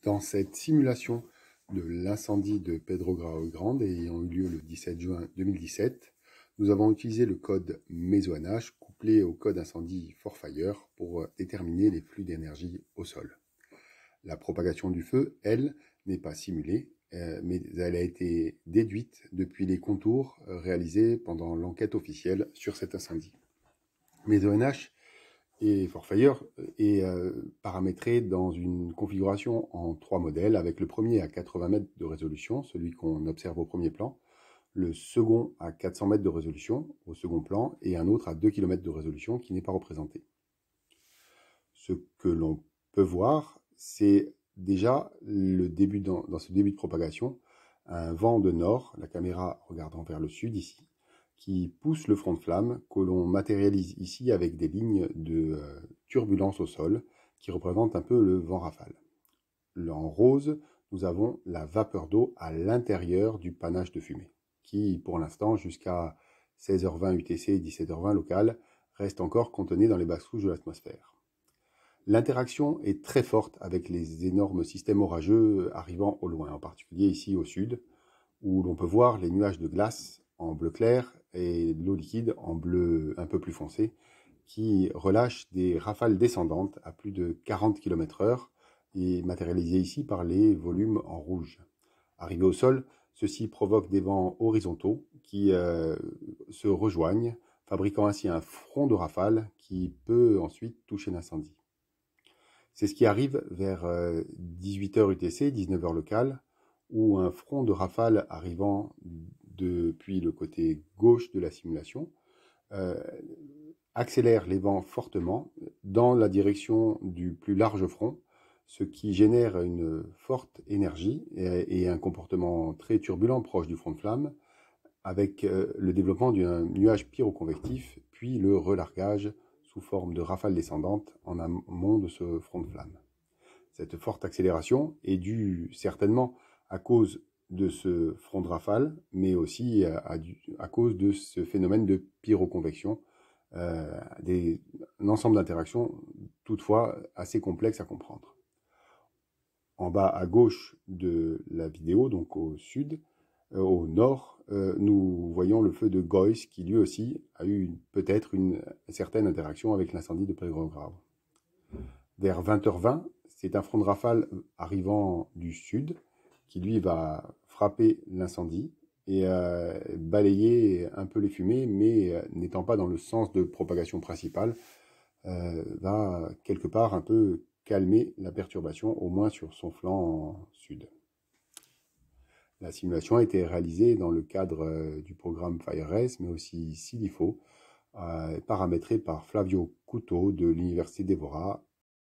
Dans cette simulation de l'incendie de Pedro Grande ayant eu lieu le 17 juin 2017, nous avons utilisé le code Mesoanash couplé au code incendie ForFire pour déterminer les flux d'énergie au sol. La propagation du feu, elle, n'est pas simulée, mais elle a été déduite depuis les contours réalisés pendant l'enquête officielle sur cet incendie. Mesoanash et ForFire est paramétré dans une configuration en 3 modèles, avec le premier à 80 mètres de résolution, celui qu'on observe au premier plan, le second à 400 mètres de résolution au second plan, et un autre à 2 km de résolution qui n'est pas représenté. Ce que l'on peut voir, c'est déjà le début dans ce début de propagation, un vent de nord, la caméra regardant vers le sud ici, qui pousse le front de flamme que l'on matérialise ici avec des lignes de turbulence au sol qui représentent un peu le vent rafale. En rose, nous avons la vapeur d'eau à l'intérieur du panache de fumée, qui pour l'instant jusqu'à 16h20 UTC et 17h20 local, reste encore contenue dans les basses couches de l'atmosphère. L'interaction est très forte avec les énormes systèmes orageux arrivant au loin, en particulier ici au sud, où l'on peut voir les nuages de glace en bleu clair et l'eau liquide en bleu un peu plus foncé, qui relâchent des rafales descendantes à plus de 40 km/h et matérialisées ici par les volumes en rouge. Arrivés au sol, ceci provoque des vents horizontaux qui se rejoignent, fabriquant ainsi un front de rafale qui peut ensuite toucher l'incendie. C'est ce qui arrive vers 18h UTC, 19h local, où un front de rafale arrivant depuis le côté gauche de la simulation accélère les vents fortement dans la direction du plus large front, ce qui génère une forte énergie et un comportement très turbulent proche du front de flamme, avec le développement d'un nuage pyroconvectif, puis le relargage sous forme de rafales descendantes en amont de ce front de flamme. Cette forte accélération est due certainement à cause de ce front de rafale, mais aussi à cause de ce phénomène de pyroconvection, un ensemble d'interactions toutefois assez complexes à comprendre. En bas à gauche de la vidéo, donc au sud, au nord, nous voyons le feu de Geuss qui lui aussi a eu peut-être une certaine interaction avec l'incendie de Pedro Grau. Vers 20h20, c'est un front de rafale arrivant du sud qui lui va frapper l'incendie et balayer un peu les fumées, mais n'étant pas dans le sens de propagation principale, va quelque part un peu calmer la perturbation, au moins sur son flanc sud. La simulation a été réalisée dans le cadre du programme FireRace, mais aussi SIDIFO, paramétré par Flavio Couto de l'Université d'Evora